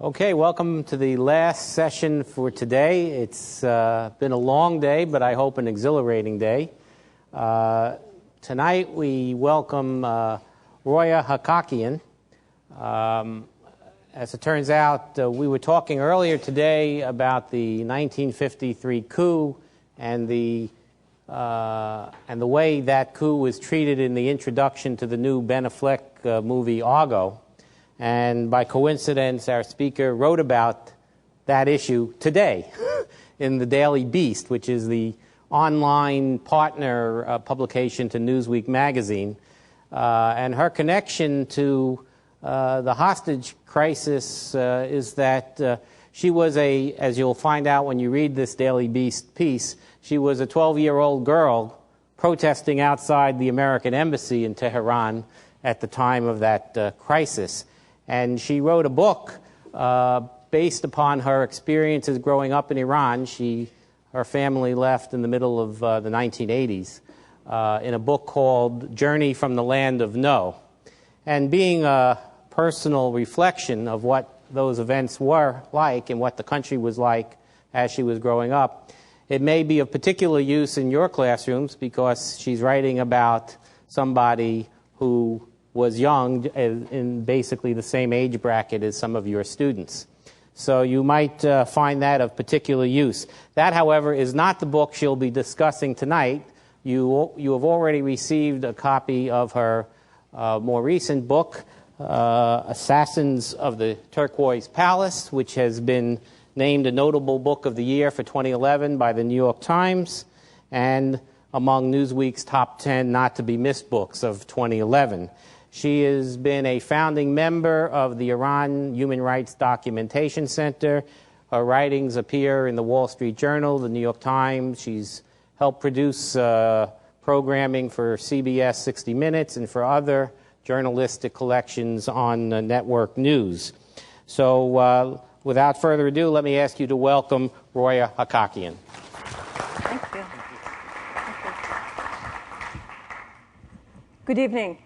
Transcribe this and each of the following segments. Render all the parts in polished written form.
Okay, welcome to the last session for today. It's been a long day, but I hope an exhilarating day. Tonight we welcome Roya Hakakian. As it turns out, we were talking earlier today about the 1953 coup and the way that coup was treated in the introduction to the new Ben Affleck movie Argo. And by coincidence, our speaker wrote about that issue today in the Daily Beast, which is the online partner publication to Newsweek magazine. And her connection to the hostage crisis is that she was as you'll find out when you read this Daily Beast piece, she was a 12-year-old girl protesting outside the American embassy in Tehran at the time of that crisis. And she wrote a book based upon her experiences growing up in Iran. Her family left in the middle of the 1980s in a book called Journey from the Land of No. And being a personal reflection of what those events were like and what the country was like as she was growing up, it may be of particular use in your classrooms because she's writing about somebody who was young, in basically the same age bracket as some of your students. So you might find that of particular use. That, however, is not the book she'll be discussing tonight. You have already received a copy of her more recent book, Assassins of the Turquoise Palace, which has been named a notable book of the year for 2011 by the New York Times and among Newsweek's top 10 not-to-be-missed books of 2011. She has been a founding member of the Iran Human Rights Documentation Center. Her writings appear in the Wall Street Journal, the New York Times. She's helped produce programming for CBS 60 Minutes and for other journalistic collections on network news. So without further ado, let me ask you to welcome Roya Hakakian. Thank you. Thank you. Good evening.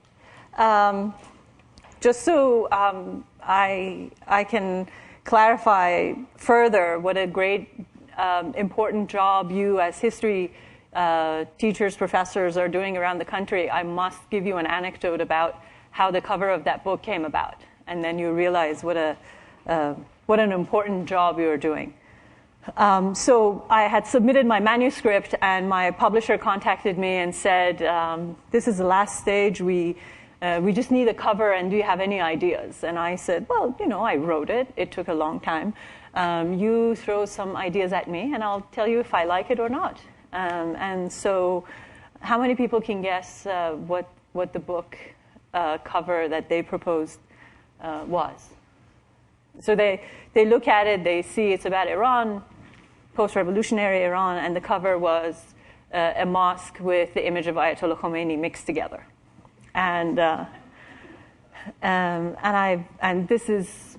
Just so I can clarify further what a great, important job you as history teachers, professors are doing around the country, I must give you an anecdote about how the cover of that book came about. And then you realize what an important job you are doing. So I had submitted my manuscript, and my publisher contacted me and said, this is the last stage. We just need a cover, and do you have any ideas? And I said, well, I wrote it. It took a long time. You throw some ideas at me, and I'll tell you if I like it or not. And so how many people can guess what the book cover that they proposed was? So they look at it, they see it's about Iran, post-revolutionary Iran, and the cover was a mosque with the image of Ayatollah Khomeini mixed together. And this is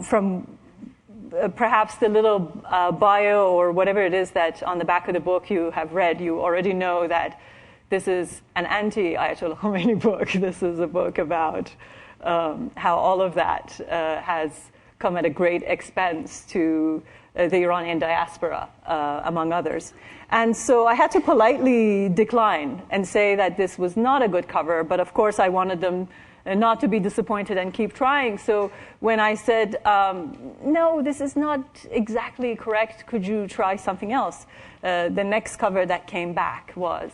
from perhaps the little bio or whatever it is that on the back of the book you have read. You already know that this is an anti-Ayatollah Khomeini book. This is a book about how all of that has come at a great expense to the Iranian diaspora, among others. And so I had to politely decline and say that this was not a good cover, but of course I wanted them not to be disappointed and keep trying. So when I said, no, this is not exactly correct, could you try something else? The next cover that came back was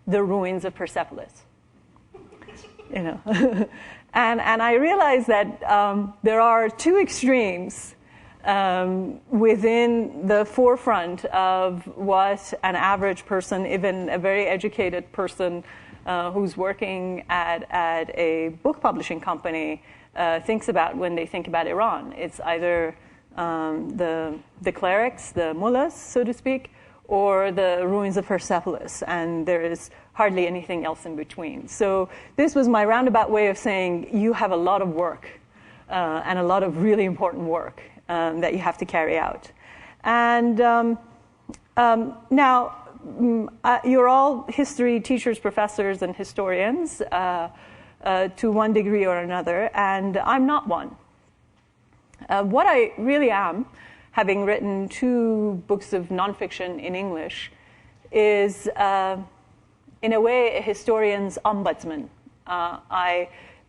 The Ruins of Persepolis. And I realized that there are two extremes within the forefront of what an average person, even a very educated person who's working at a book publishing company, thinks about when they think about Iran. It's either the clerics, the mullahs, so to speak, or the ruins of Persepolis, and there is hardly anything else in between. So this was my roundabout way of saying you have a lot of work and a lot of really important work that you have to carry out. And now, you're all history teachers, professors, and historians to one degree or another, and I'm not one. What I really am, having written 2 books of nonfiction in English, is, in a way, a historian's ombudsman.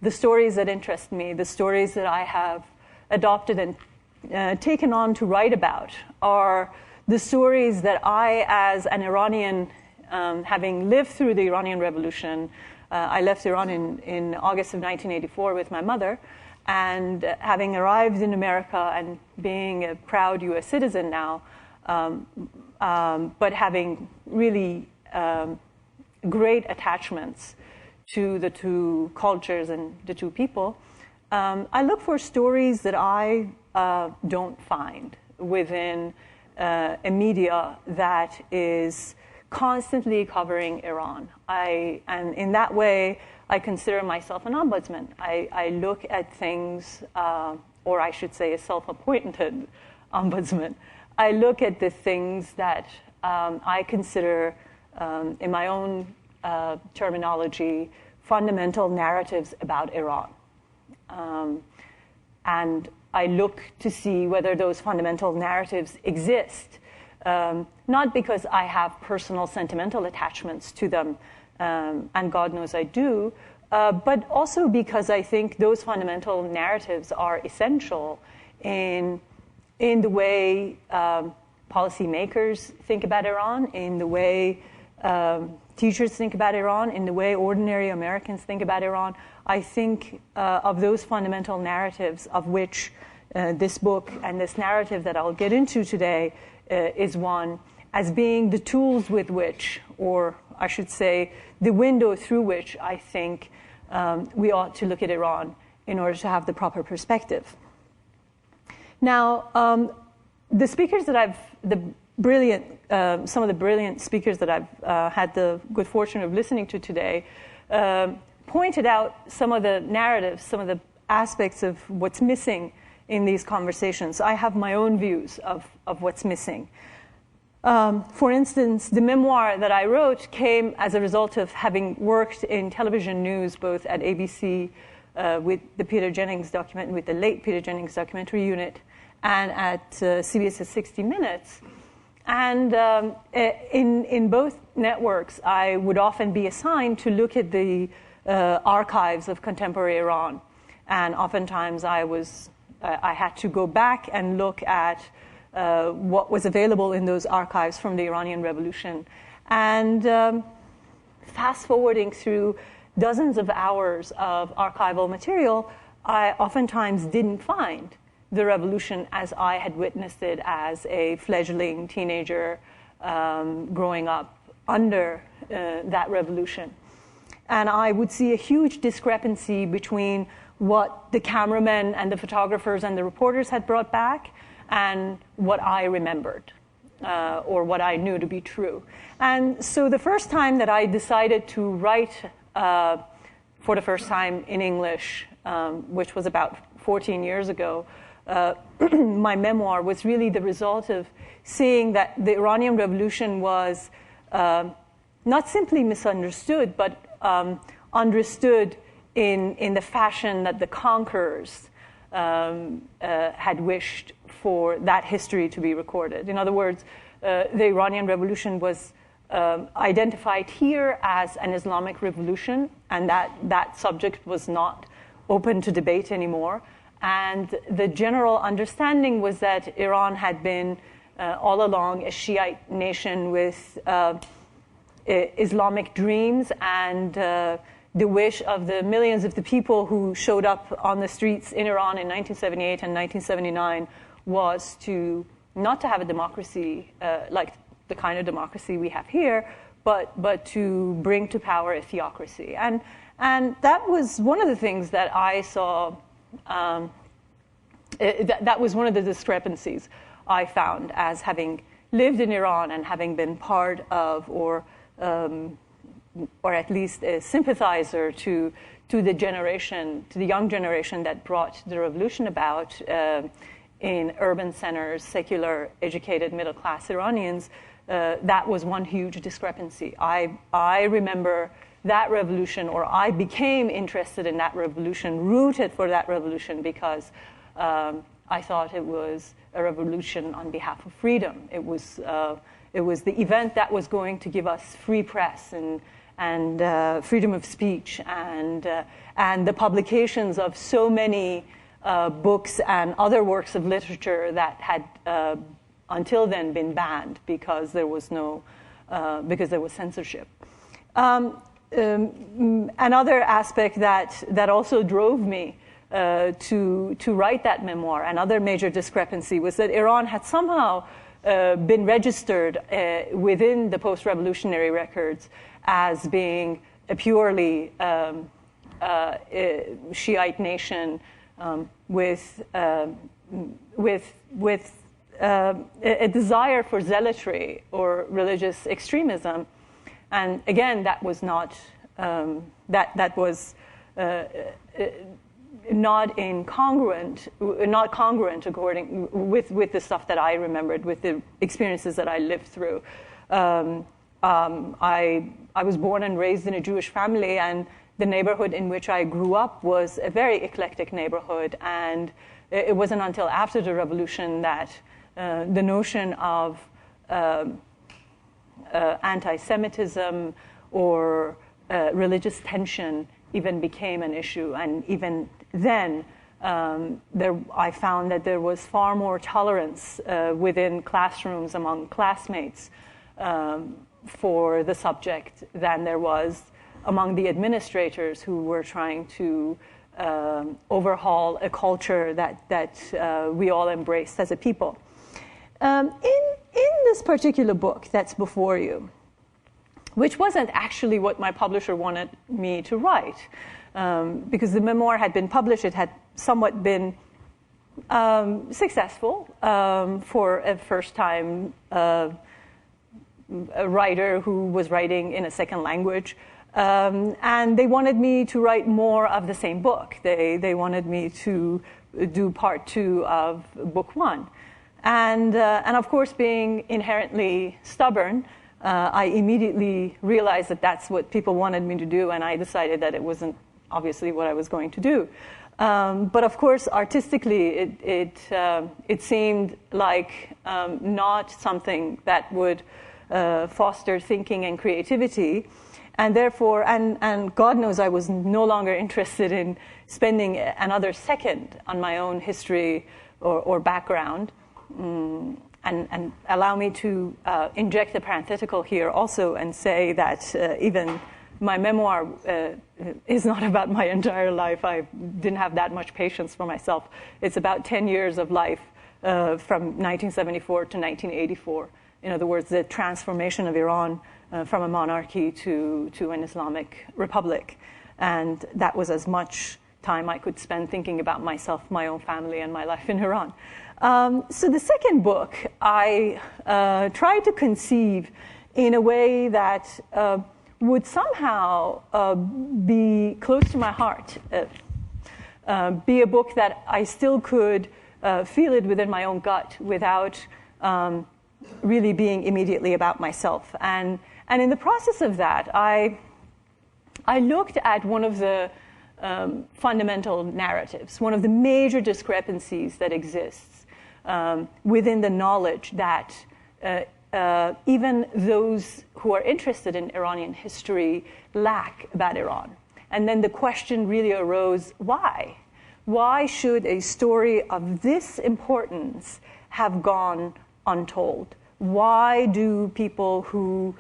The stories that interest me, the stories that I have adopted and taken on to write about, are the stories that I, as an Iranian, having lived through the Iranian Revolution, I left Iran in August of 1984 with my mother, and having arrived in America and being a proud U.S. citizen now, but having really great attachments to the 2 cultures and the 2 people, I look for stories that I don't find within a media that is constantly covering Iran. And in that way, I consider myself an ombudsman. I look at things, or I should say a self-appointed ombudsman. I look at the things that I consider, in my own terminology, fundamental narratives about Iran. And I look to see whether those fundamental narratives exist, not because I have personal sentimental attachments to them, and God knows I do, but also because I think those fundamental narratives are essential in the way policymakers think about Iran, in the way teachers think about Iran, in the way ordinary Americans think about Iran. I think of those fundamental narratives, of which this book and this narrative that I'll get into today is one, as being the tools with which, or I should say, the window through which I think we ought to look at Iran in order to have the proper perspective. Now, the speakers that some of the brilliant speakers that I've had the good fortune of listening to today pointed out some of the narratives, some of the aspects of what's missing in these conversations. I have my own views of what's missing. For instance, the memoir that I wrote came as a result of having worked in television news, both at ABC with the with the late Peter Jennings documentary unit, and at CBS's 60 Minutes. And in both networks, I would often be assigned to look at the archives of contemporary Iran. And oftentimes I had to go back and look at what was available in those archives from the Iranian Revolution. And fast forwarding through dozens of hours of archival material, I oftentimes didn't find the revolution as I had witnessed it as a fledgling teenager growing up under that revolution. And I would see a huge discrepancy between what the cameramen and the photographers and the reporters had brought back and what I remembered, or what I knew to be true. And so the first time that I decided to write for the first time in English, which was about 14 years ago, my memoir was really the result of seeing that the Iranian Revolution was not simply misunderstood, but understood in the fashion that the conquerors had wished for that history to be recorded. In other words, the Iranian Revolution was identified here as an Islamic revolution, and that subject was not open to debate anymore. And the general understanding was that Iran had been all along a Shiite nation with Islamic dreams, and the wish of the millions of the people who showed up on the streets in Iran in 1978 and 1979 was not to have a democracy like the kind of democracy we have here, but to bring to power a theocracy. And that was one of the things that I saw. That was one of the discrepancies I found as having lived in Iran and having been part of, or at least a sympathizer to the generation, to the young generation that brought the revolution about in urban centers, secular, educated, middle-class Iranians. That was one huge discrepancy. I remember that revolution, or I became interested in that revolution, rooted for that revolution, because I thought it was a revolution on behalf of freedom. It was the event that was going to give us free press and freedom of speech and the publications of so many books and other works of literature that had until then been banned because there was censorship. Another aspect that also drove me to write that memoir, another major discrepancy, was that Iran had somehow been registered within the post-revolutionary records as being a purely Shiite nation with a desire for zealotry or religious extremism. And again, that was not that was not congruent according with the stuff that I remembered, with the experiences that I lived through. I was born and raised in a Jewish family, and the neighborhood in which I grew up was a very eclectic neighborhood. And it wasn't until after the revolution that the notion of anti-Semitism or religious tension even became an issue. And even then, I found that there was far more tolerance within classrooms among classmates for the subject than there was among the administrators who were trying to overhaul a culture that we all embraced as a people. In this particular book that's before you, which wasn't actually what my publisher wanted me to write, because the memoir had been published, it had somewhat been successful for a first-time writer who was writing in a second language. And they wanted me to write more of the same book. They wanted me to do part 2 of book 1. And of course, being inherently stubborn, I immediately realized that that's what people wanted me to do, and I decided that it wasn't obviously what I was going to do. But of course, artistically, it seemed like not something that would foster thinking and creativity. And therefore, and God knows I was no longer interested in spending another second on my own history or background. And allow me to inject a parenthetical here also and say that even my memoir is not about my entire life. I didn't have that much patience for myself. It's about 10 years of life from 1974 to 1984. In other words, the transformation of Iran from a monarchy to an Islamic republic. And that was as much time I could spend thinking about myself, my own family, and my life in Iran. So the second book, I tried to conceive in a way that would somehow be close to my heart, be a book that I still could feel it within my own gut without really being immediately about myself. And in the process of that, I looked at one of the fundamental narratives, one of the major discrepancies that exists within the knowledge that even those who are interested in Iranian history lack about Iran. And then the question really arose, why? Why should a story of this importance have gone untold? Why do people who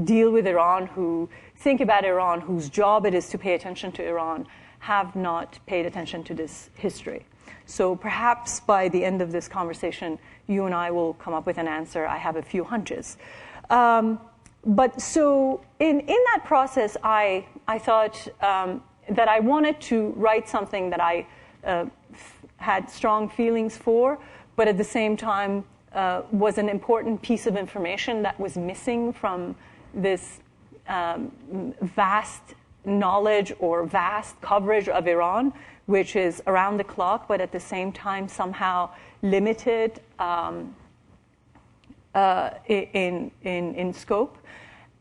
deal with Iran, who think about Iran, whose job it is to pay attention to Iran, have not paid attention to this history? So perhaps by the end of this conversation, you and I will come up with an answer. I have a few hunches. But so in that process, I thought that I wanted to write something that I had strong feelings for, but at the same time was an important piece of information that was missing from this vast knowledge or vast coverage of Iran, which is around the clock, but at the same time somehow limited in scope.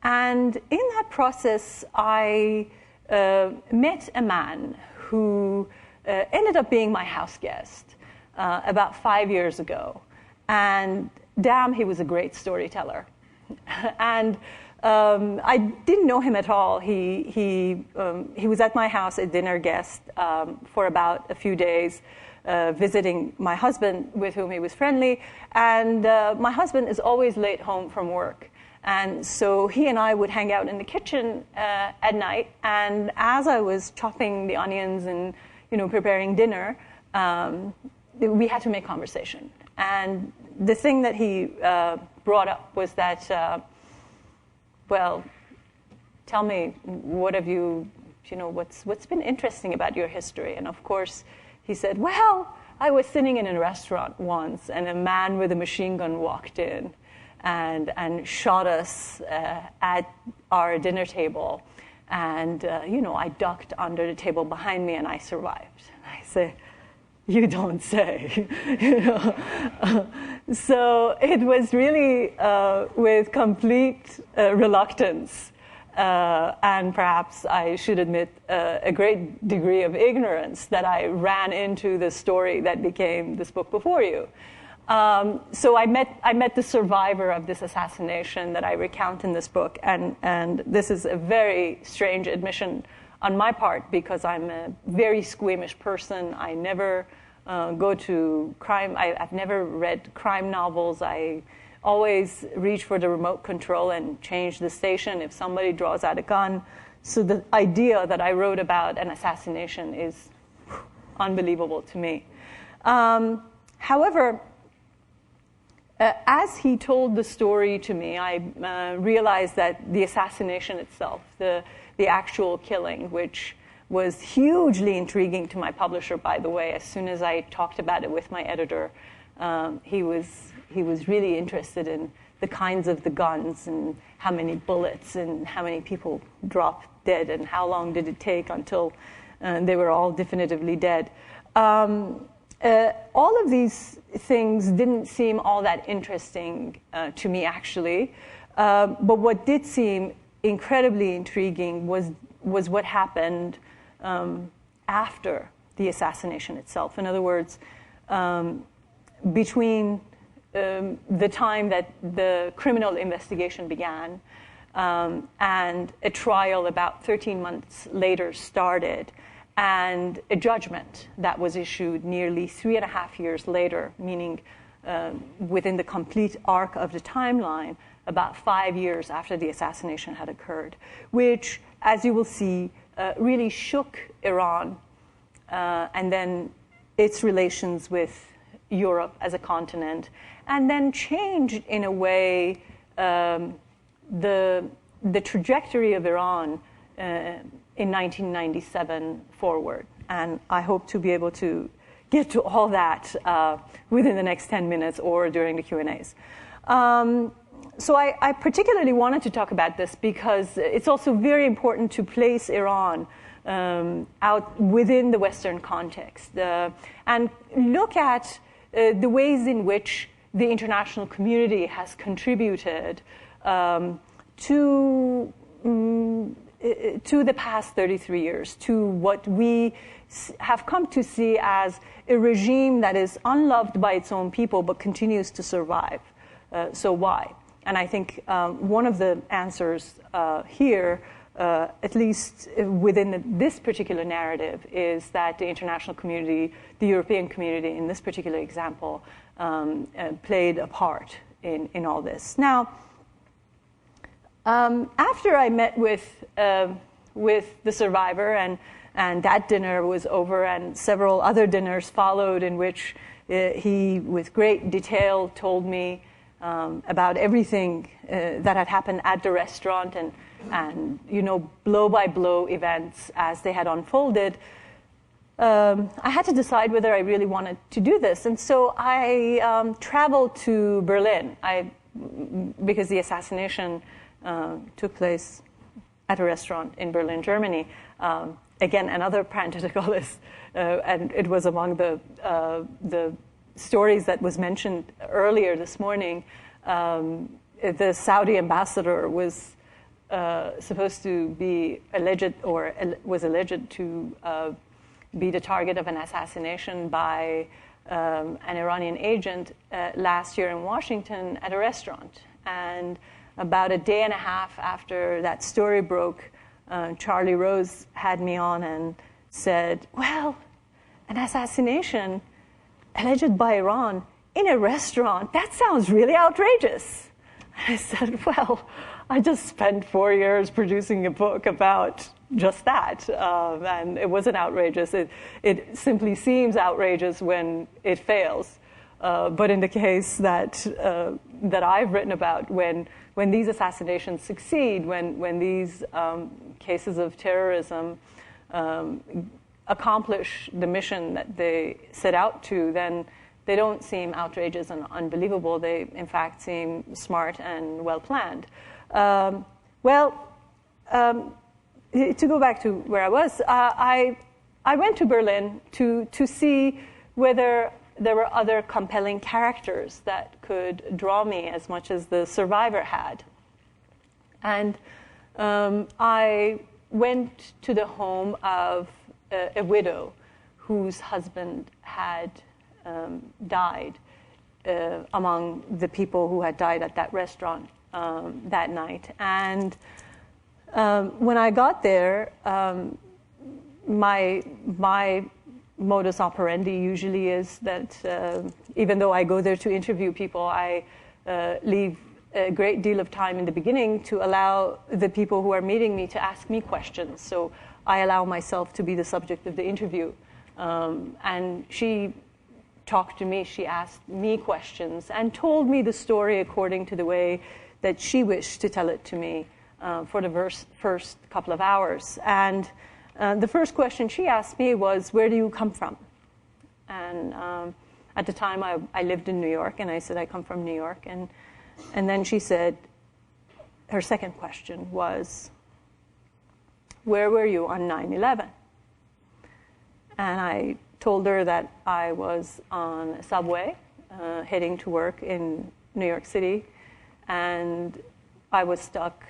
And in that process, I met a man who ended up being my house guest about 5 years ago. And damn, he was a great storyteller. And I didn't know him at all. He was at my house, a dinner guest, for about a few days, visiting my husband, with whom he was friendly. And my husband is always late home from work. And so he and I would hang out in the kitchen at night. And as I was chopping the onions and preparing dinner, we had to make conversation. And the thing that he brought up was that, well, tell me, what have you, what's been interesting about your history? And of course, he said, well, I was sitting in a restaurant once, and a man with a machine gun walked in and shot us at our dinner table. And, I ducked under the table behind me, and I survived. And I say, you don't say. So it was really with complete reluctance, and perhaps I should admit a great degree of ignorance, that I ran into the story that became this book before you. So I met the survivor of this assassination that I recount in this book, and this is a very strange admission on my part, because I'm a very squeamish person. I never go to crime. I've never read crime novels. I always reach for the remote control and change the station if somebody draws out a gun. So the idea that I wrote about an assassination is unbelievable to me. However, as he told the story to me, I realized that the assassination itself, the actual killing, which was hugely intriguing to my publisher, by the way. As soon as I talked about it with my editor, he was really interested in the kinds of the guns and how many bullets and how many people dropped dead and how long did it take until they were all definitively dead. All of these things didn't seem all that interesting to me, actually. But what did seem incredibly intriguing was what happened after the assassination itself. In other words, between the time that the criminal investigation began and a trial about 13 months later started, and a judgment that was issued nearly 3.5 years later, meaning within the complete arc of the timeline, about 5 years after the assassination had occurred, which, as you will see, really shook Iran and then its relations with Europe as a continent, and then changed in a way the trajectory of Iran in 1997 forward. And I hope to be able to get to all that within the next 10 minutes or during the Q&As. So I particularly wanted to talk about this because it's also very important to place Iran out within the Western context and look at the ways in which the international community has contributed to the past 33 years, to what we have come to see as a regime that is unloved by its own people but continues to survive. So why? And I think one of the answers here, at least within this particular narrative, is that the international community, the European community in this particular example, played a part in all this. Now, after I met with the survivor, and that dinner was over, and several other dinners followed in which he, with great detail, told me about everything that had happened at the restaurant and blow-by-blow events as they had unfolded, I had to decide whether I really wanted to do this. And so I traveled to Berlin because the assassination took place at a restaurant in Berlin, Germany. Again, another parenthetical is, and it was among the stories that was mentioned earlier this morning. The Saudi ambassador was supposed to be alleged, or was alleged to be the target of an assassination by an Iranian agent last year in Washington at a restaurant. And about a day and a half after that story broke, Charlie Rose had me on and said, well, an assassination alleged by Iran in a restaurant, that sounds really outrageous. I said, well, I just spent 4 years producing a book about just that, and it wasn't outrageous. It simply seems outrageous when it fails. But in the case that I've written about, when these assassinations succeed, when these cases of terrorism accomplish the mission that they set out to, then they don't seem outrageous and unbelievable. They, in fact, seem smart and well-planned. To go back to where I was, I went to Berlin to see whether there were other compelling characters that could draw me as much as the survivor had. And I went to the home of a widow whose husband had died among the people who had died at that restaurant that night. And when I got there, my modus operandi usually is that even though I go there to interview people, I leave a great deal of time in the beginning to allow the people who are meeting me to ask me questions. So I allow myself to be the subject of the interview. And she talked to me, she asked me questions, and told me the story according to the way that she wished to tell it to me for the first couple of hours. And the first question she asked me was, where do you come from? And at the time, I lived in New York, and I said, I come from New York. And then she said, her second question was, where were you on 9/11? And I told her that I was on a subway heading to work in New York City, and I was stuck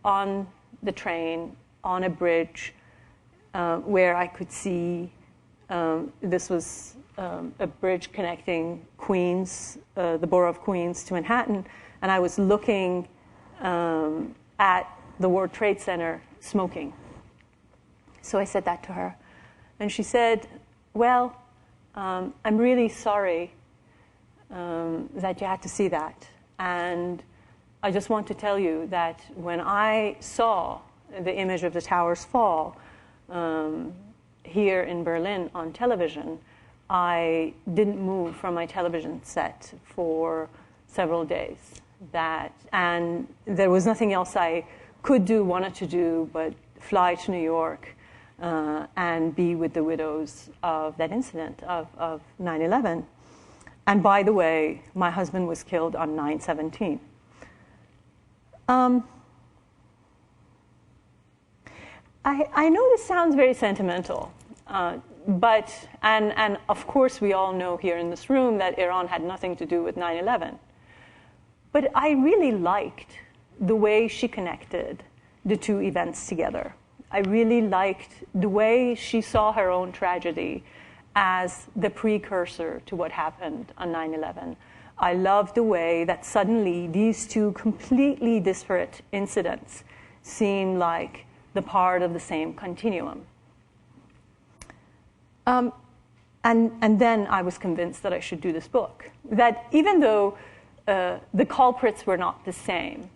on the train on a bridge where I could see this was a bridge connecting Queens, the borough of Queens, to Manhattan, and I was looking at the World Trade Center smoking. So I said that to her, and she said, well, I'm really sorry that you had to see that, and I just want to tell you that when I saw the image of the towers fall here in Berlin on television, I didn't move from my television set for several days. And there was nothing else I could do, wanted to do, but fly to New York and be with the widows of that incident of 9/11. And by the way, my husband was killed on 9/17. I know this sounds very sentimental, but of course we all know here in this room that Iran had nothing to do with 9/11. But I really liked the way she connected the two events together. I really liked the way she saw her own tragedy as the precursor to what happened on 9/11. I loved the way that suddenly these two completely disparate incidents seemed like the part of the same continuum. And then I was convinced that I should do this book. That even though the culprits were not the same,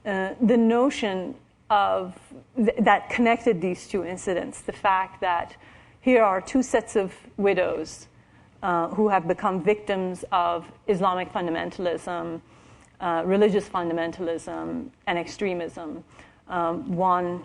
the notion of that connected these two incidents, the fact that here are two sets of widows who have become victims of Islamic fundamentalism, religious fundamentalism, and extremism. One,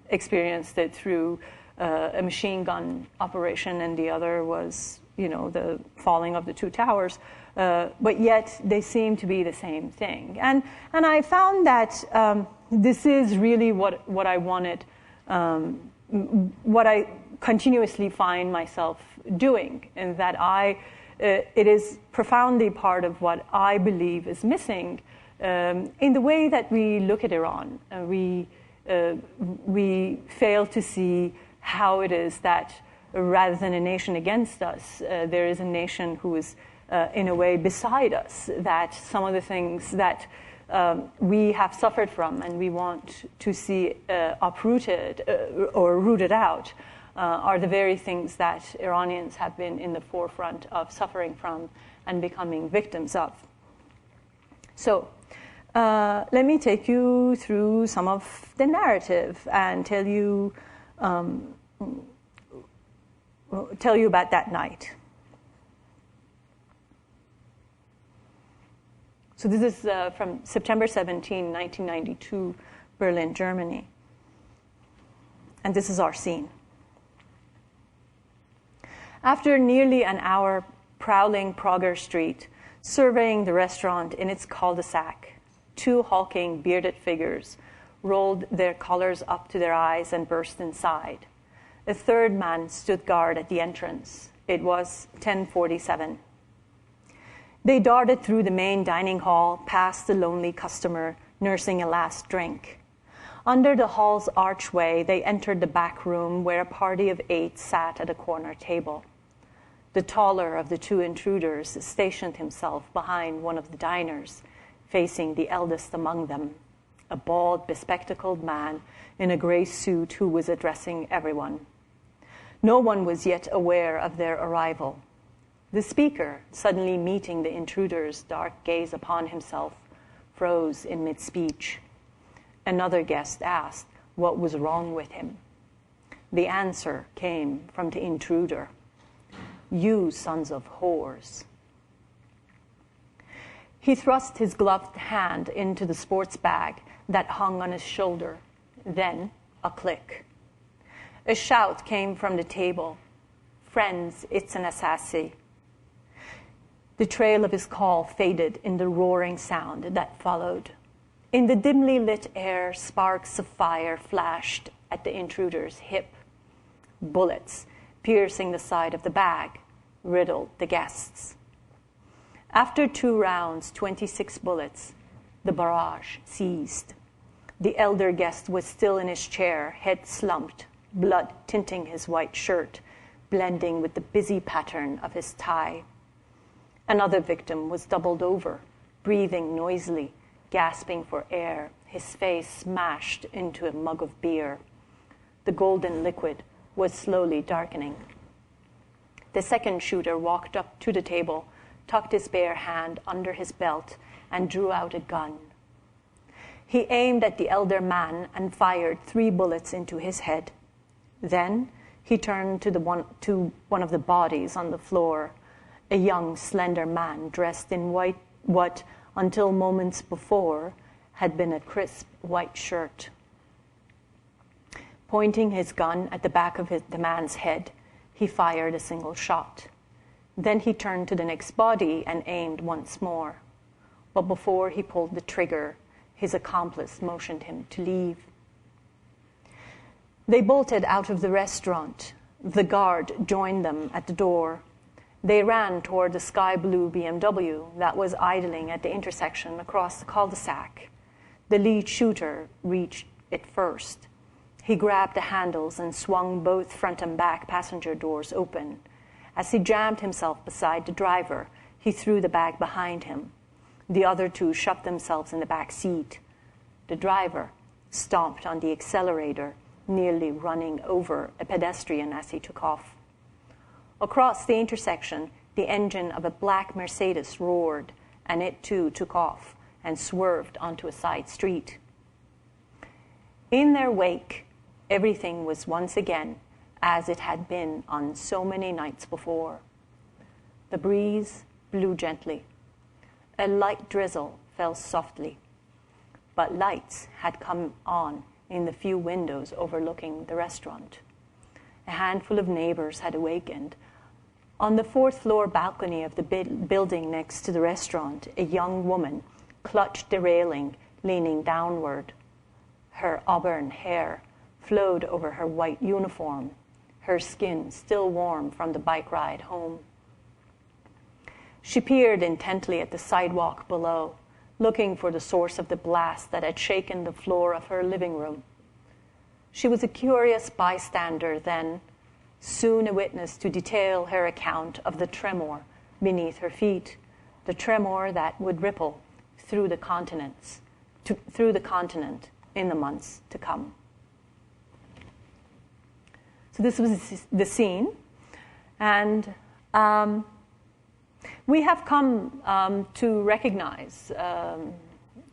experienced it through a machine gun operation, and the other was, the falling of the two towers. But yet they seem to be the same thing. And I found that this is really what I wanted, what I continuously find myself doing, and that it is profoundly part of what I believe is missing in the way that we look at Iran. We fail to see how it is that rather than a nation against us, there is a nation who is in a way beside us, that some of the things that we have suffered from and we want to see uprooted or rooted out are the very things that Iranians have been in the forefront of suffering from and becoming victims of. So let me take you through some of the narrative and tell you about that night. So this is from September 17, 1992, Berlin, Germany. And this is our scene. After nearly an hour prowling Prager Street, surveying the restaurant in its cul-de-sac, two hulking, bearded figures rolled their collars up to their eyes and burst inside. A third man stood guard at the entrance. It was 10:47. They darted through the main dining hall, past the lonely customer nursing a last drink. Under the hall's archway, they entered the back room where a party of 8 sat at a corner table. The taller of the two intruders stationed himself behind one of the diners, facing the eldest among them, a bald, bespectacled man in a gray suit who was addressing everyone. No one was yet aware of their arrival. The speaker, suddenly meeting the intruder's dark gaze upon himself, froze in mid-speech. Another guest asked what was wrong with him. The answer came from the intruder. "You sons of whores." He thrust his gloved hand into the sports bag that hung on his shoulder. Then a click. A shout came from the table. "Friends, it's an assassin." The trail of his call faded in the roaring sound that followed. In the dimly lit air, sparks of fire flashed at the intruder's hip. Bullets, piercing the side of the bag, riddled the guests. After 2 rounds, 26 bullets, the barrage ceased. The elder guest was still in his chair, head slumped, blood tinting his white shirt, blending with the busy pattern of his tie. Another victim was doubled over, breathing noisily, gasping for air, his face smashed into a mug of beer. The golden liquid was slowly darkening. The second shooter walked up to the table, tucked his bare hand under his belt, and drew out a gun. He aimed at the elder man and fired 3 bullets into his head. Then he turned to one of the bodies on the floor, a young, slender man dressed in what, until moments before, had been a crisp white shirt. Pointing his gun at the back of the man's head, he fired a single shot. Then he turned to the next body and aimed once more. But before he pulled the trigger, his accomplice motioned him to leave. They bolted out of the restaurant. The guard joined them at the door. They ran toward the sky blue BMW that was idling at the intersection across the cul-de-sac. The lead shooter reached it first. He grabbed the handles and swung both front and back passenger doors open. As he jammed himself beside the driver, he threw the bag behind him. The other 2 shoved themselves in the back seat. The driver stomped on the accelerator, nearly running over a pedestrian as he took off. Across the intersection, the engine of a black Mercedes roared, and it too took off and swerved onto a side street. In their wake, everything was once again as it had been on so many nights before. The breeze blew gently. A light drizzle fell softly, but lights had come on in the few windows overlooking the restaurant. A handful of neighbors had awakened. On the 4th-floor balcony of the building next to the restaurant, a young woman clutched the railing, leaning downward. Her auburn hair flowed over her white uniform, her skin still warm from the bike ride home. She peered intently at the sidewalk below, looking for the source of the blast that had shaken the floor of her living room. She was a curious bystander then, soon a witness to detail her account of the tremor beneath her feet, the tremor that would ripple through the continent in the months to come. So this was the scene, and we have come to recognize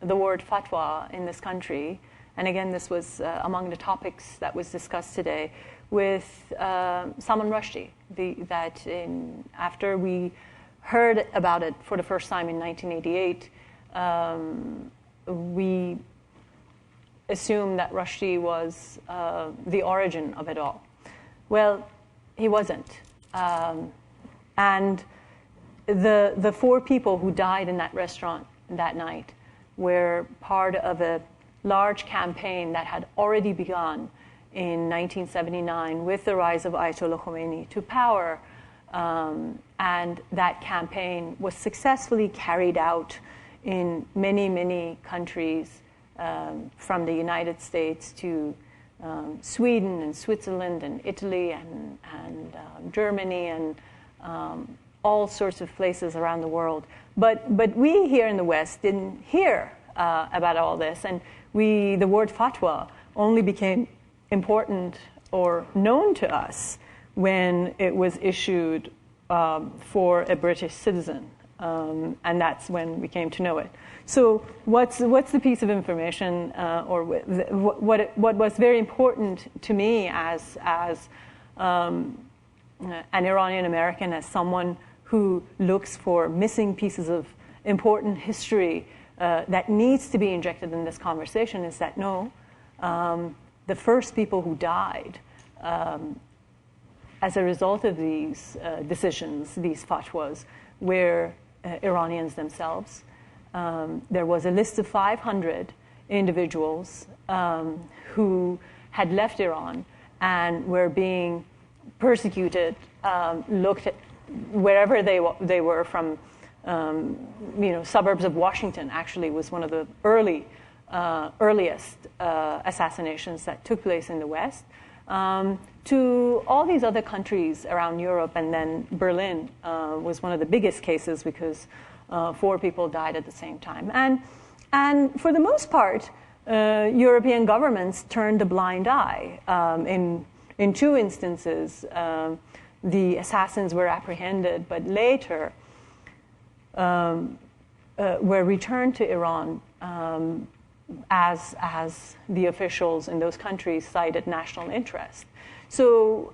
the word fatwa in this country. And again, this was among the topics that was discussed today with Salman Rushdie, after we heard about it for the first time in 1988, we assumed that Rushdie was the origin of it all. Well, he wasn't. And the 4 people who died in that restaurant that night were part of a large campaign that had already begun in 1979 with the rise of Ayatollah Khomeini to power. And that campaign was successfully carried out in many, many countries, from the United States to Sweden and Switzerland and Italy and Germany and all sorts of places around the world. But we here in the West didn't hear about all this, and the word fatwa only became important or known to us when it was issued for a British citizen, and that's when we came to know it. So what's the piece of information, or what was very important to me as an Iranian American, as someone who looks for missing pieces of important history that needs to be injected in this conversation, is that the first people who died as a result of these decisions, these fatwas, were Iranians themselves. There was a list of 500 individuals who had left Iran and were being persecuted, looked at wherever they were from, suburbs of Washington actually was one of the earliest assassinations that took place in the West, to all these other countries around Europe, and then Berlin was one of the biggest cases because 4 people died at the same time. And for the most part, European governments turned a blind eye. In 2 instances, the assassins were apprehended, but later were returned to Iran as the officials in those countries cited national interest. So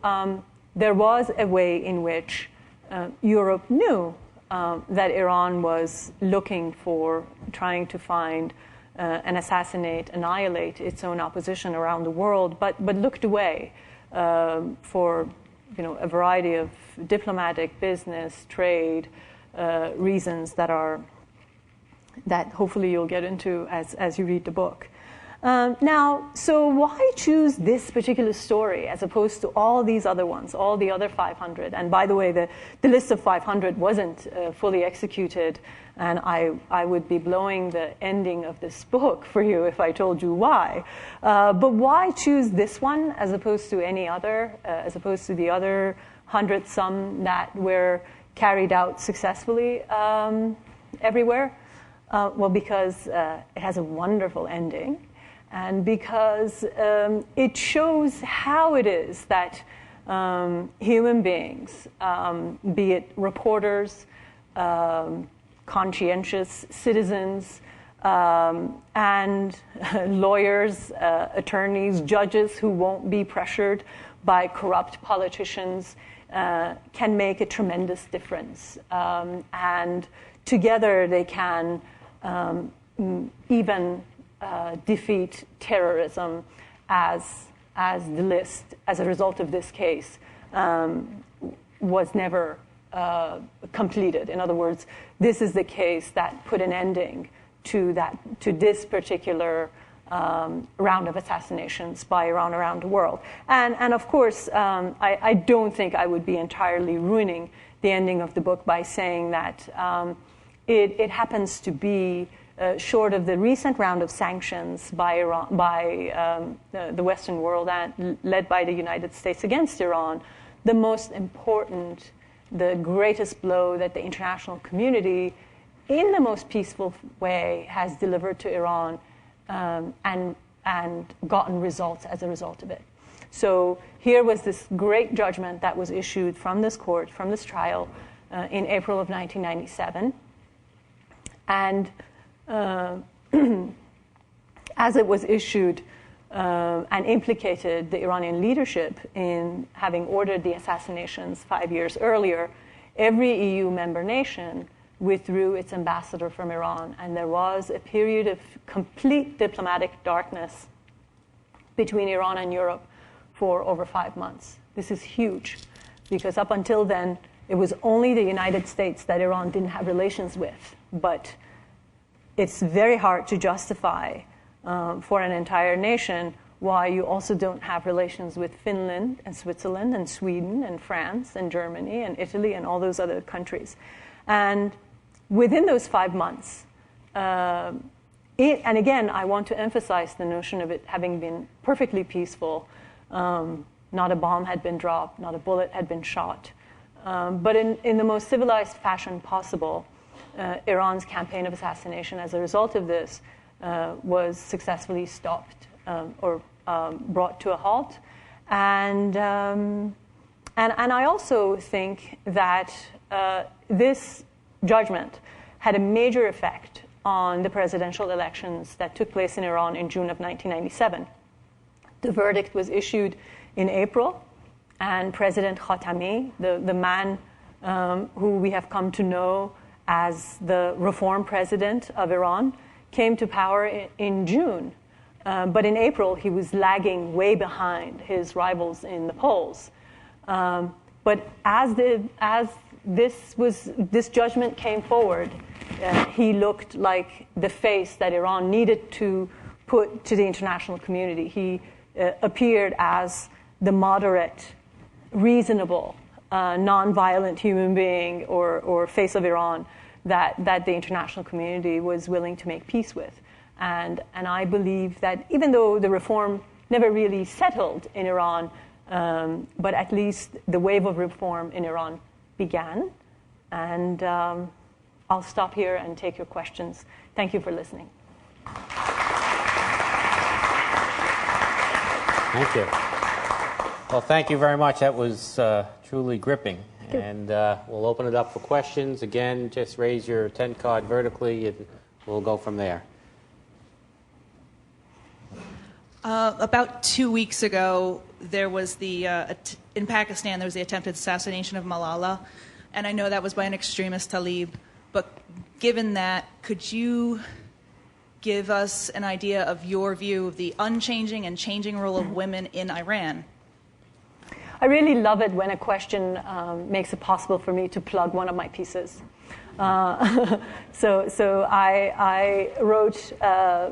there was a way in which Europe knew that Iran was looking for, trying to find and annihilate its own opposition around the world, but looked away for a variety of diplomatic, business, trade reasons that hopefully you'll get into as you read the book. Now, so why choose this particular story as opposed to all these other ones, all the other 500? And by the way, the list of 500 wasn't fully executed, and I would be blowing the ending of this book for you if I told you why. But why choose this one as opposed to any other, as opposed to the other 100-some that were carried out successfully everywhere? Well, because it has a wonderful ending, and because it shows how it is that human beings, be it reporters, conscientious citizens, and lawyers, attorneys, judges who won't be pressured by corrupt politicians, can make a tremendous difference. And together they can even defeat terrorism as the list, as a result of this case, was never completed. In other words, this is the case that put an ending to this particular round of assassinations by Iran around the world. And of course, I don't think I would be entirely ruining the ending of the book by saying that it happens to be short of the recent round of sanctions by Iran, by the Western world, and led by the United States against Iran, the most important, the greatest blow that the international community, in the most peaceful way, has delivered to Iran, and gotten results as a result of it. So here was this great judgment that was issued from this court, from this trial, in April of 1997. And as it was issued and implicated the Iranian leadership in having ordered the assassinations 5 years earlier, every EU member nation withdrew its ambassador from Iran, and there was a period of complete diplomatic darkness between Iran and Europe for over 5 months. This is huge, because up until then, it was only the United States that Iran didn't have relations with. But it's very hard to justify for an entire nation why you also don't have relations with Finland and Switzerland and Sweden and France and Germany and Italy and all those other countries. And within those 5 months, and again, I want to emphasize the notion of it having been perfectly peaceful. Not a bomb had been dropped, not a bullet had been shot. But in the most civilized fashion possible, Iran's campaign of assassination as a result of this was successfully stopped or brought to a halt. And I also think that this judgment had a major effect on the presidential elections that took place in Iran in June of 1997. The verdict was issued in April, and President Khatami, the man who we have come to know as the reform president of Iran, came to power in June. But in April, he was lagging way behind his rivals in the polls. But as this judgment came forward, he looked like the face that Iran needed to put to the international community. He appeared as the moderate, reasonable, non-violent human being or face of Iran that the international community was willing to make peace with. And I believe that even though the reform never really settled in Iran, but at least the wave of reform in Iran began. And I'll stop here and take your questions. Thank you for listening. Thank you. Well, thank you very much. That was truly gripping. And we'll open it up for questions. Again, just raise your 10 card vertically, and we'll go from there. About 2 weeks ago, there was in Pakistan, there was the attempted assassination of Malala. And I know that was by an extremist Talib. But given that, could you give us an idea of your view of the unchanging and changing role of women in Iran? I really love it when a question makes it possible for me to plug one of my pieces. So I wrote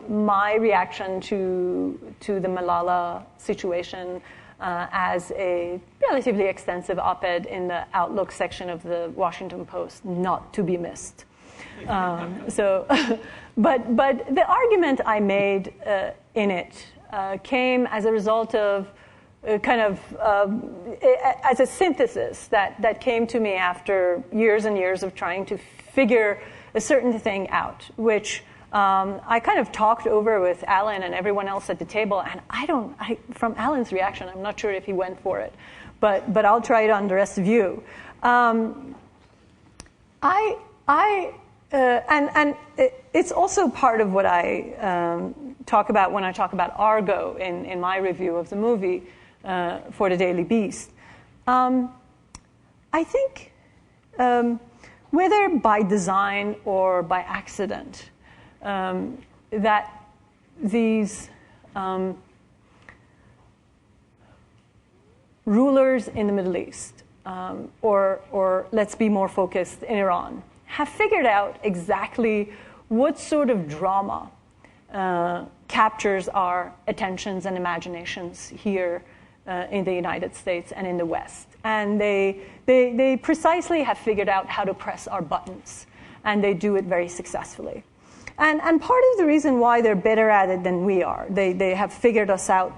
my reaction to the Malala situation as a relatively extensive op-ed in the Outlook section of the Washington Post, not to be missed. But the argument I made in it came as a result of as a synthesis that came to me after years and years of trying to figure a certain thing out, which I kind of talked over with Alan and everyone else at the table, and from Alan's reaction, I'm not sure if he went for it, but I'll try it on the rest of you. It's also part of what I talk about when I talk about Argo in my review of the movie for the Daily Beast. I think whether by design or by accident, that these rulers in the Middle East, or let's be more focused, in Iran, have figured out exactly what sort of drama captures our attentions and imaginations here in the United States and in the West. And they precisely have figured out how to press our buttons, and they do it very successfully. And part of the reason why they're better at it than we are, they have figured us out,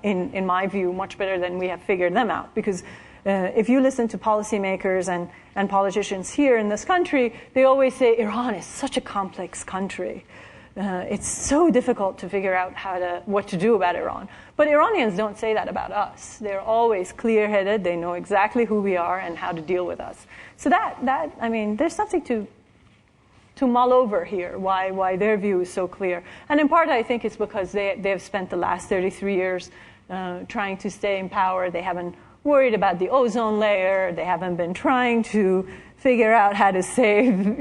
in my view, much better than we have figured them out. Because if you listen to policymakers and politicians here in this country, they always say Iran is such a complex country. It's so difficult to figure out what to do about Iran. But Iranians don't say that about us. They're always clear-headed. They know exactly who we are and how to deal with us. So I mean, there's something to mull over here, why their view is so clear. And in part, I think it's because they have spent the last 33 years trying to stay in power. They haven't worried about the ozone layer. They haven't been trying to figure out how to save,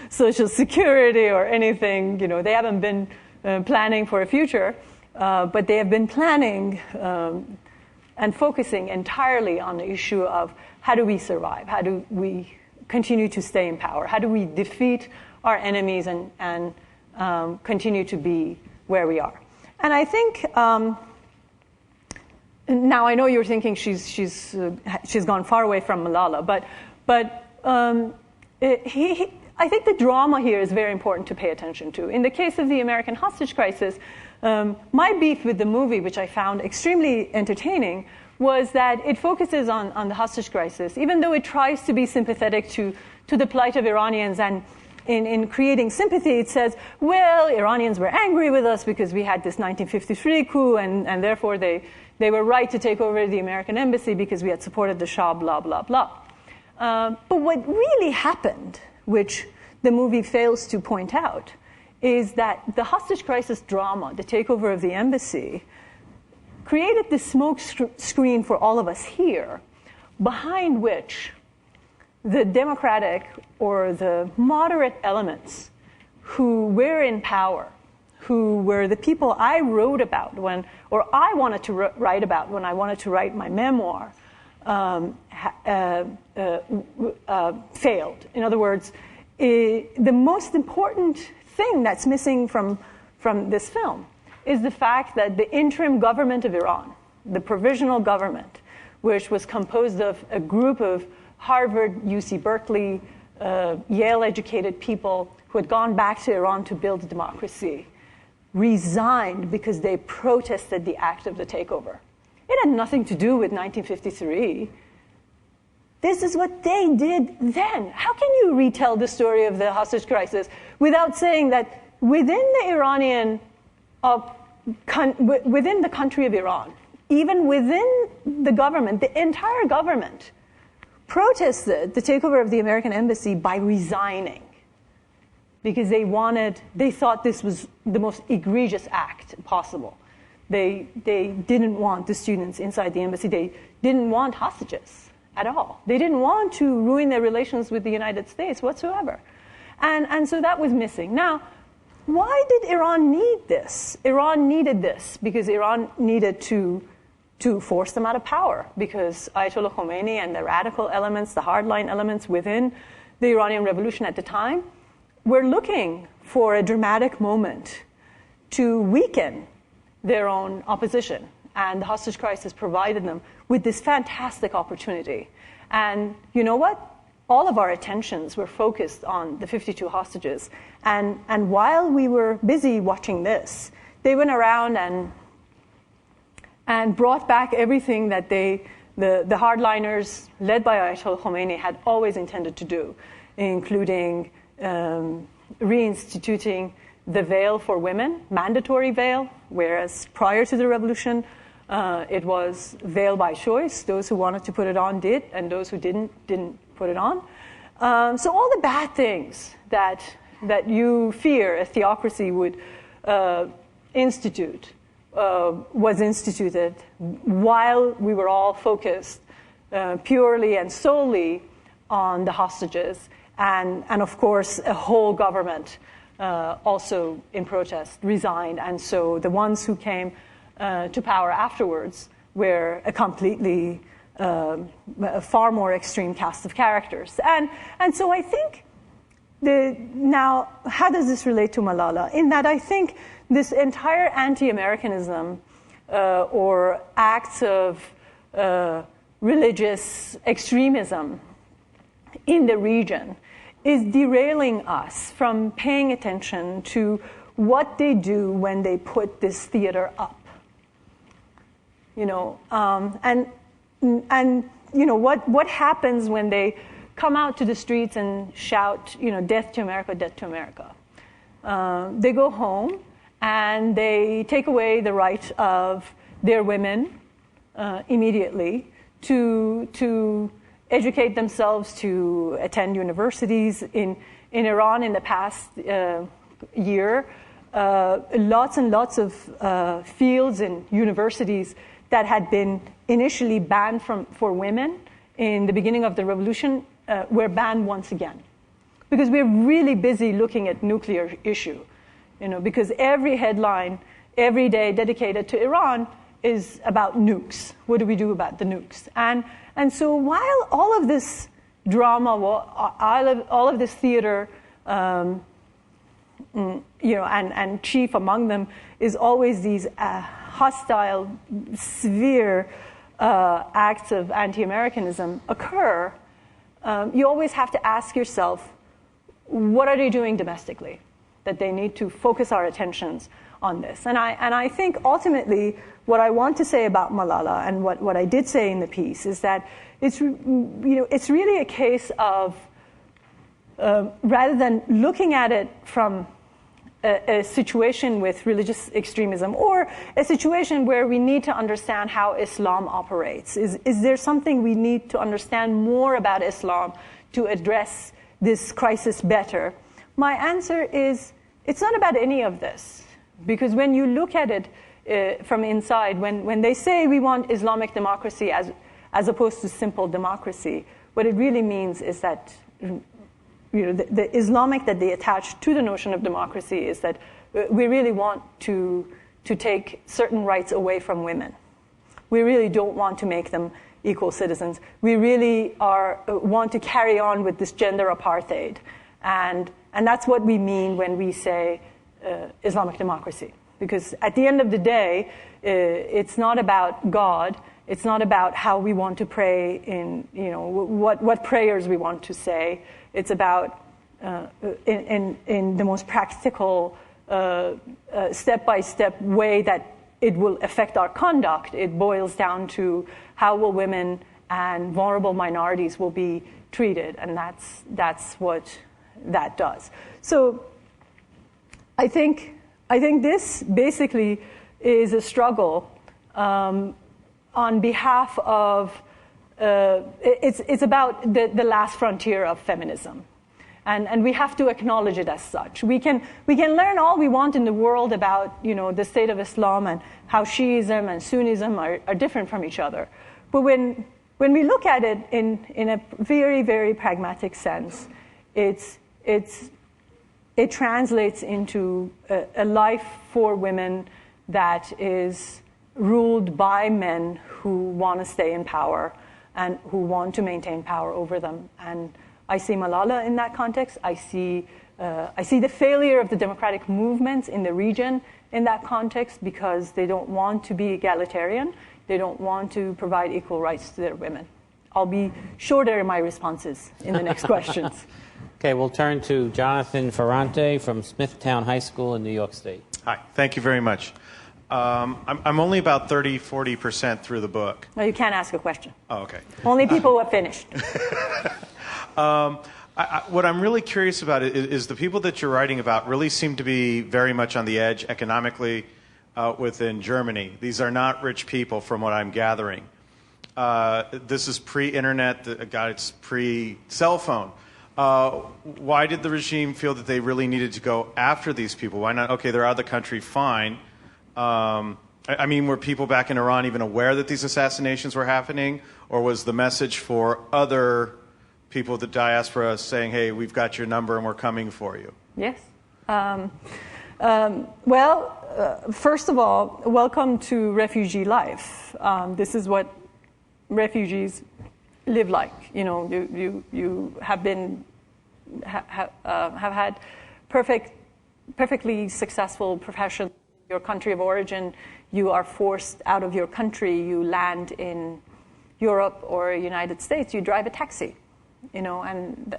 Social Security or anything. They haven't been planning for a future, but they have been planning and focusing entirely on the issue of how do we survive? How do we continue to stay in power? How do we defeat our enemies and continue to be where we are? And I think now I know you're thinking she's gone far away from Malala, but I think the drama here is very important to pay attention to. In the case of the American hostage crisis, my beef with the movie, which I found extremely entertaining, was that it focuses on the hostage crisis, even though it tries to be sympathetic to the plight of Iranians. And in creating sympathy, it says, well, Iranians were angry with us because we had this 1953 coup, and therefore they were right to take over the American embassy because we had supported the Shah, blah, blah, blah. But what really happened, which the movie fails to point out, is that the hostage crisis drama, the takeover of the embassy, created this smoke screen for all of us here, behind which the democratic or the moderate elements who were in power, who were the people I wrote about I wanted to write about when I wanted to write my memoir, failed. In other words, the most important thing that's missing from this film is the fact that the interim government of Iran, the provisional government, which was composed of a group of Harvard, UC Berkeley, Yale-educated people who had gone back to Iran to build a democracy, resigned because they protested the act of the takeover. It had nothing to do with 1953. This is what they did then. How can you retell the story of the hostage crisis without saying that within the Iranian, within the country of Iran, even within the government, the entire government protested the takeover of the American embassy by resigning because they thought this was the most egregious act possible. They didn't want the students inside the embassy. They didn't want hostages at all. They didn't want to ruin their relations with the United States whatsoever. And so that was missing. Now, why did Iran need this? Iran needed this because Iran needed to force them out of power, because Ayatollah Khomeini and the radical elements, the hardline elements within the Iranian revolution at the time were looking for a dramatic moment to weaken their own opposition. And the hostage crisis provided them with this fantastic opportunity. And you know what? All of our attentions were focused on the 52 hostages. And while we were busy watching this, they went around and brought back everything that the hardliners led by Ayatollah Khomeini had always intended to do, including reinstituting the veil for women, mandatory veil, whereas prior to the revolution, it was veil by choice. Those who wanted to put it on did, and those who didn't put it on. So all the bad things that you fear a theocracy would institute was instituted while we were all focused purely and solely on the hostages. And of course, a whole government also in protest resigned. And so the ones who came to power afterwards were a completely a far more extreme cast of characters. And so I think now, how does this relate to Malala? In that I think this entire anti-Americanism or acts of religious extremism in the region is derailing us from paying attention to what they do when they put this theater up. And what happens when they come out to the streets and shout, death to America, death to America. They go home and they take away the right of their women immediately to educate themselves, to attend universities. In Iran in the past year, lots and lots of fields and universities that had been initially banned for women in the beginning of the revolution were banned once again. Because we're really busy looking at nuclear issue, because every headline every day dedicated to Iran is about nukes. What do we do about the nukes? And so while all of this drama, all of this theater, and chief among them is always these hostile, severe acts of anti-Americanism occur, you always have to ask yourself, what are they doing domestically that they need to focus our attentions on this? And I think ultimately what I want to say about Malala and what I did say in the piece is that it's really a case of rather than looking at it from a situation with religious extremism or a situation where we need to understand how Islam operates. Is there something we need to understand more about Islam to address this crisis better? My answer is it's not about any of this. Because when you look at it from inside, when they say we want Islamic democracy as opposed to simple democracy, what it really means is that the Islamic that they attach to the notion of democracy is that we really want to take certain rights away from women. We really don't want to make them equal citizens. We really want to carry on with this gender apartheid. And that's what we mean when we say Islamic democracy. Because at the end of the day, it's not about God. It's not about how we want to pray in, what prayers we want to say. It's about, in the most practical, step-by-step way that it will affect our conduct. It boils down to how will women and vulnerable minorities will be treated, and that's what that does. So I think this basically is a struggle on behalf of, it's about the last frontier of feminism. And we have to acknowledge it as such. We can learn all we want in the world about the state of Islam and how Shiism and Sunnism are different from each other. But when we look at it in a very, very pragmatic sense, it translates into a life for women that is ruled by men who want to stay in power and who want to maintain power over them. And I see Malala in that context. I see the failure of the democratic movements in the region in that context because they don't want to be egalitarian. They don't want to provide equal rights to their women. I'll be shorter in my responses in the next questions. Okay, we'll turn to Jonathan Ferrante from Smithtown High School in New York State. Hi, thank you very much. I'm only about 40% through the book. No, you can't ask a question. Oh, okay. Only people who have finished. What I'm really curious about is the people that you're writing about really seem to be very much on the edge economically within Germany. These are not rich people from what I'm gathering. This is pre-internet, it's pre-cell phone. Why did the regime feel that they really needed to go after these people? Why not? Okay, they're out of the country, fine. Were people back in Iran even aware that these assassinations were happening? Or was the message for other people of the diaspora saying, hey, we've got your number and we're coming for you? Yes. First of all, welcome to refugee life. This is what refugees live like. You have been have had perfectly successful profession in your country of origin. You are forced out of your country. You land in Europe or United States. You drive a taxi. and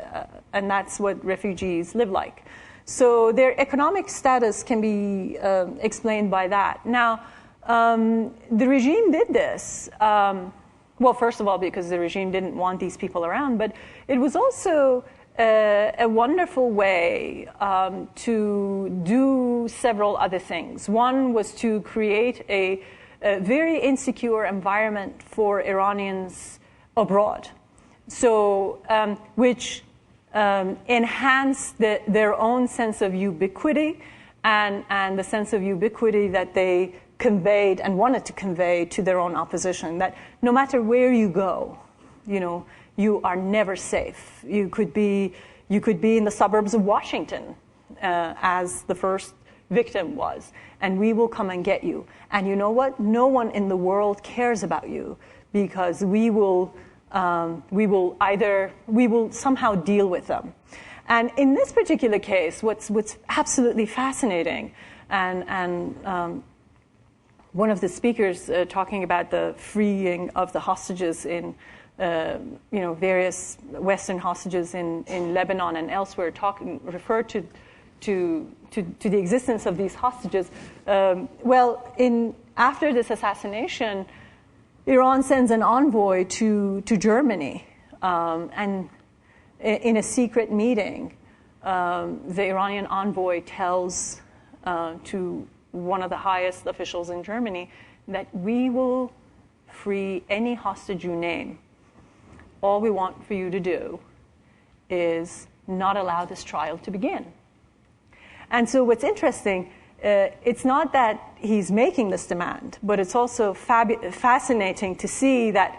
that's what refugees live like. So their economic status can be explained by that. Now, the regime did this. Well, first of all, because the regime didn't want these people around, but it was also a wonderful way to do several other things. One was to create a very insecure environment for Iranians abroad, so which enhanced their own sense of ubiquity and the sense of ubiquity that they conveyed and wanted to convey to their own opposition, that no matter where you go, you are never safe. You could be in the suburbs of Washington, as the first victim was, and we will come and get you. And you know what? No one in the world cares about you, because we will somehow deal with them. And in this particular case, what's absolutely fascinating, and one of the speakers talking about the freeing of the hostages in, various Western hostages in Lebanon and elsewhere, referred to the existence of these hostages. After this assassination, Iran sends an envoy to Germany, and in a secret meeting, the Iranian envoy tells to one of the highest officials in Germany that we will free any hostage you name. All we want for you to do is not allow this trial to begin. And so what's interesting, it's not that he's making this demand, but it's also fascinating to see that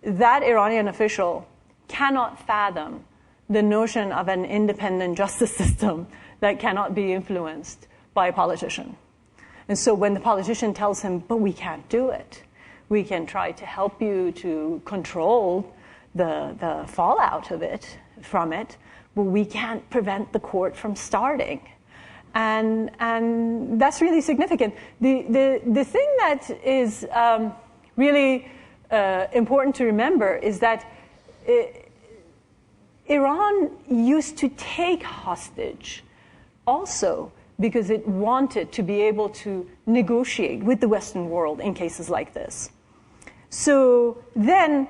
Iranian official cannot fathom the notion of an independent justice system that cannot be influenced by a politician. And so when the politician tells him, but we can't do it, we can try to help you to control the fallout from it, but we can't prevent the court from starting. And that's really significant. The thing that is really important to remember is that Iran used to take hostage also because it wanted to be able to negotiate with the Western world in cases like this. So then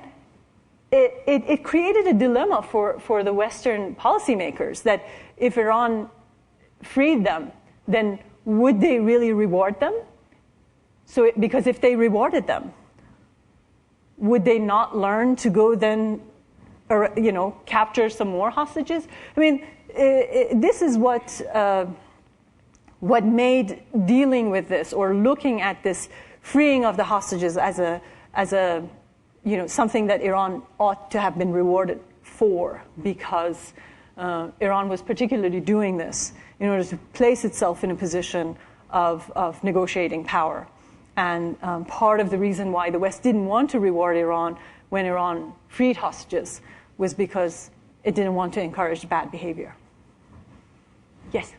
it created a dilemma for the Western policymakers, that if Iran freed them, then would they really reward them? Because if they rewarded them, would they not learn to go then, capture some more hostages? I mean, this is what made dealing with this, or looking at this freeing of the hostages as a something that Iran ought to have been rewarded for, because Iran was particularly doing this in order to place itself in a position of negotiating power. And part of the reason why the West didn't want to reward Iran when Iran freed hostages was because it didn't want to encourage bad behavior. Yes?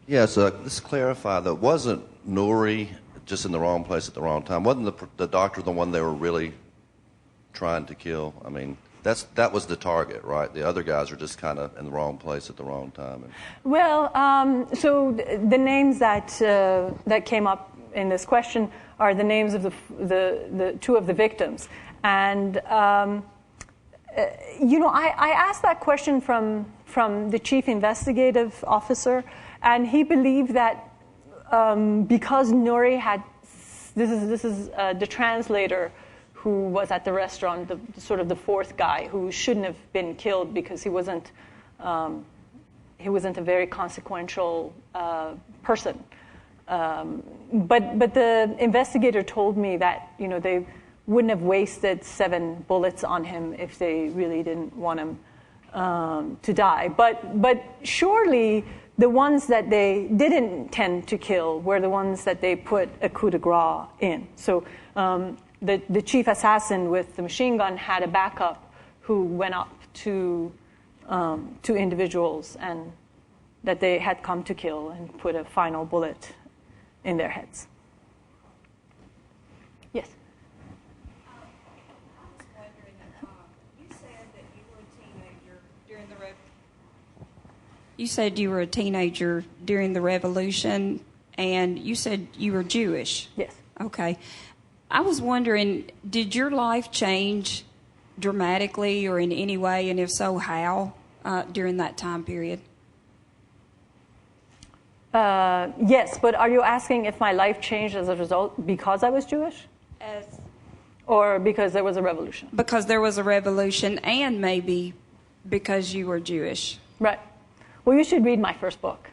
Yes, let's clarify that wasn't Nouri just in the wrong place at the wrong time? Wasn't the doctor the one they were really trying to kill? I mean, that was the target, right? The other guys are just kind of in the wrong place at the wrong time. Well, so the names that came up in this question are the names of the two of the victims, and I asked that question from the chief investigative officer, and he believed that because Nouri had this is the translator who was at the restaurant, the fourth guy who shouldn't have been killed because he wasn't a very consequential person. But the investigator told me that they wouldn't have wasted 7 bullets on him if they really didn't want him to die. But surely the ones that they didn't intend to kill were the ones that they put a coup de grace in. So the chief assassin with the machine gun had a backup who went up to individuals and that they had come to kill and put a final bullet in their heads. Yes? I was wondering, you said You said you were a teenager during the revolution, and you said you were Jewish. Yes. Okay. I was wondering, did your life change dramatically or in any way, and if so, how, during that time period? Yes, but are you asking if my life changed as a result because I was Jewish? Or because there was a revolution? Because there was a revolution, and maybe because you were Jewish. Right. Well, you should read my first book.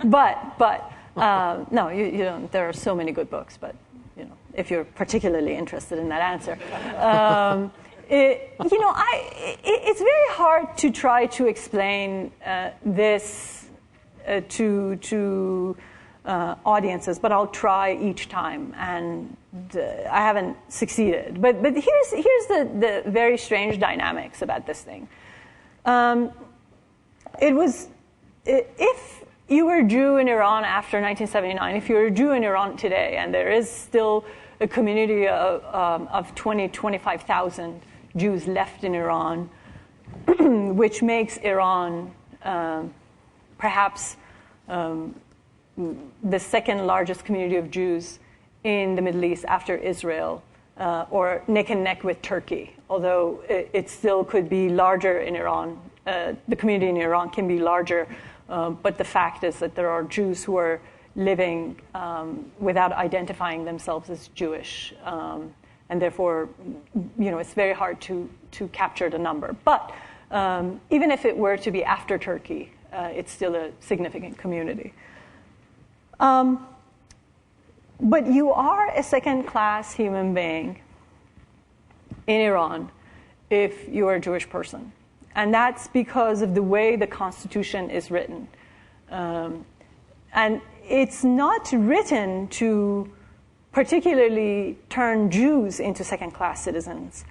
but no, you don't. There are so many good books, but if you're particularly interested in that answer. It's very hard to try to explain this to audiences, but I'll try each time, and I haven't succeeded. But here's the very strange dynamics about this thing. If you were a Jew in Iran after 1979, if you're a Jew in Iran today, and there is still a community of 25,000 Jews left in Iran, which makes Iran perhaps the second largest community of Jews in the Middle East after Israel, or neck and neck with Turkey, although it still could be larger in Iran. The community in Iran can be larger, but the fact is that there are Jews who are living without identifying themselves as Jewish, and therefore, it's very hard to capture the number. But even if it were to be after Turkey, it's still a significant community. But you are a second-class human being in Iran if you are a Jewish person. And that's because of the way the Constitution is written. And it's not written to particularly turn Jews into second-class citizens,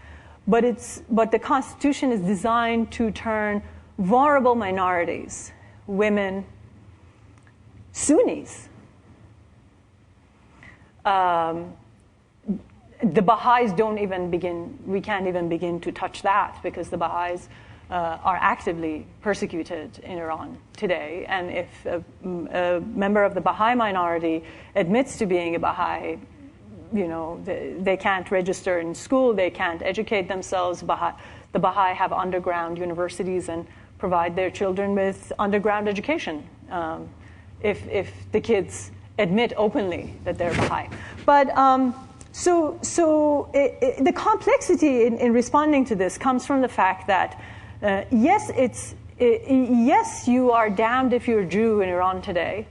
but the Constitution is designed to turn vulnerable minorities, women, Sunnis. The Baha'is we can't even begin to touch that, because the Baha'is are actively persecuted in Iran today. And if a member of the Baha'i minority admits to being a Baha'i, they can't register in school, they can't educate themselves. The Baha'i have underground universities and provide their children with underground education if the kids admit openly that they're Baha'i. But so the complexity in responding to this comes from the fact that yes, you are damned if you're a Jew in Iran today,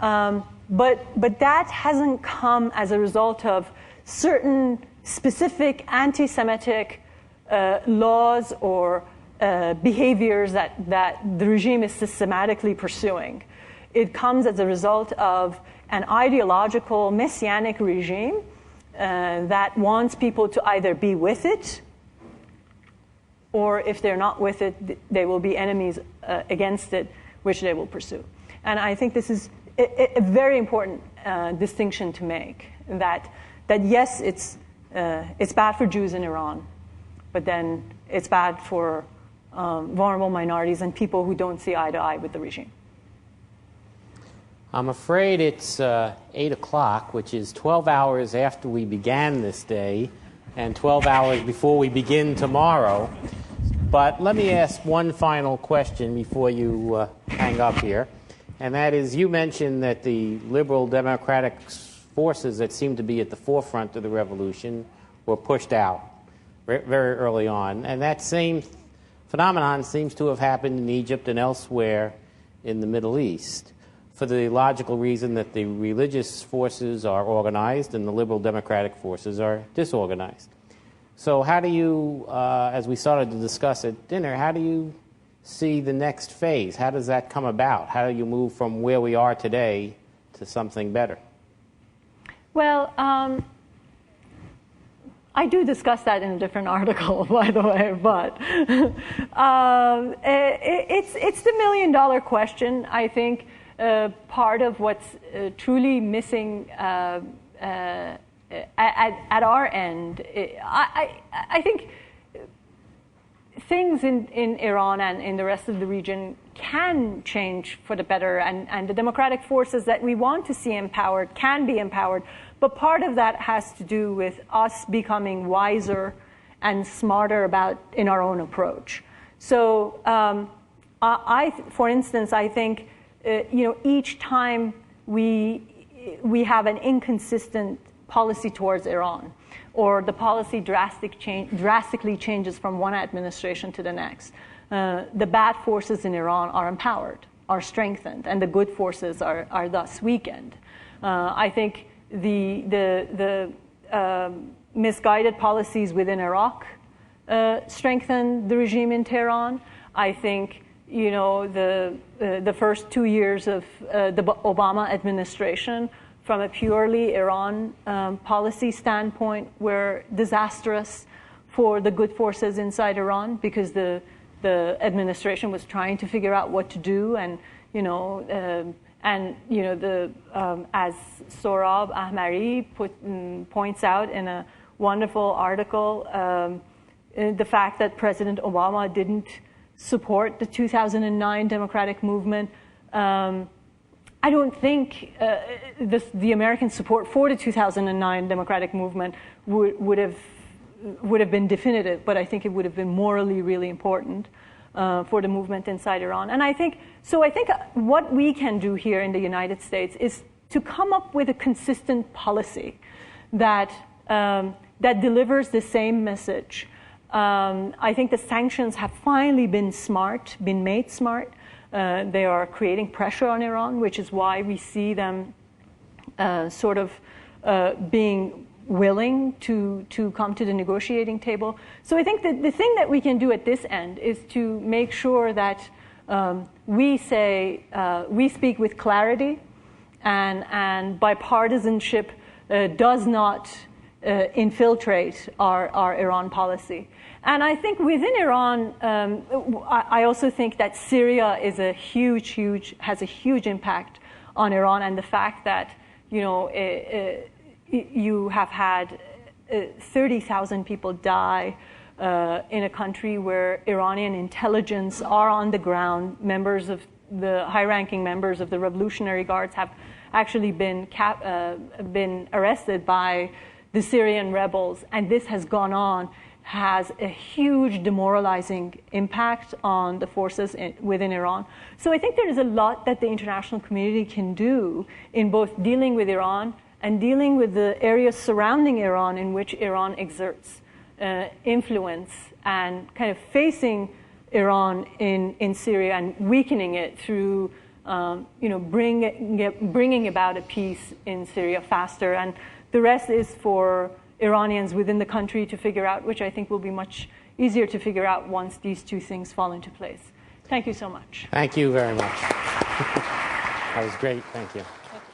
but that hasn't come as a result of certain specific anti-Semitic laws or behaviors that the regime is systematically pursuing. It comes as a result of an ideological messianic regime that wants people to either be with it, or if they're not with it, they will be enemies against it, which they will pursue. And I think this is a very important distinction to make, that yes, it's bad for Jews in Iran, but then it's bad for vulnerable minorities and people who don't see eye to eye with the regime. I'm afraid it's 8 o'clock, which is 12 hours after we began this day and 12 hours before we begin tomorrow. But let me ask one final question before you hang up here, and that is, you mentioned that the liberal democratic forces that seem to be at the forefront of the revolution were pushed out very early on, and that same phenomenon seems to have happened in Egypt and elsewhere in the Middle East, for the logical reason that the religious forces are organized and the liberal democratic forces are disorganized. So how do you, as we started to discuss at dinner, how do you see the next phase? How does that come about? How do you move from where we are today to something better? Well, I do discuss that in a different article, by the way, but it's the million-dollar question, I think. Part of what's truly missing at our end, I think things in Iran and in the rest of the region can change for the better, and the democratic forces that we want to see empowered can be empowered. But part of that has to do with us becoming wiser and smarter in our own approach. So, for instance, I think each time we have an inconsistent policy towards Iran, or the policy drastically changes from one administration to the next, the bad forces in Iran are empowered, are strengthened, and the good forces are thus weakened. I think the misguided policies within Iraq strengthen the regime in Tehran. I think the first 2 years of the Obama administration, from a purely Iran policy standpoint, were disastrous for the good forces inside Iran, because the administration was trying to figure out what to do, and as Sohrab Ahmari points out in a wonderful article, the fact that President Obama didn't support the 2009 democratic movement. I don't think the American support for the 2009 democratic movement would have been definitive, but I think it would have been morally really important for the movement inside Iran. And I think what we can do here in the United States is to come up with a consistent policy that delivers the same message. I think the sanctions have finally been made smart. They are creating pressure on Iran, which is why we see them being willing to come to the negotiating table. So I think that the thing that we can do at this end is to make sure that we speak with clarity, and bipartisanship does not infiltrate our Iran policy. And I think within Iran, I also think that Syria is has a huge impact on Iran, and the fact that you have had 30,000 people die in a country where Iranian intelligence are on the ground. High-ranking members of the Revolutionary Guards have actually been arrested by the Syrian rebels, and this has a huge demoralizing impact on the forces within Iran. So I think there is a lot that the international community can do in both dealing with Iran and dealing with the areas surrounding Iran in which Iran exerts influence, and kind of facing Iran in Syria and weakening it through bringing about a peace in Syria faster. And the rest is for Iranians within the country to figure out, which I think will be much easier to figure out once these two things fall into place. Thank you so much. Thank you very much. That was great. Thank you. Okay.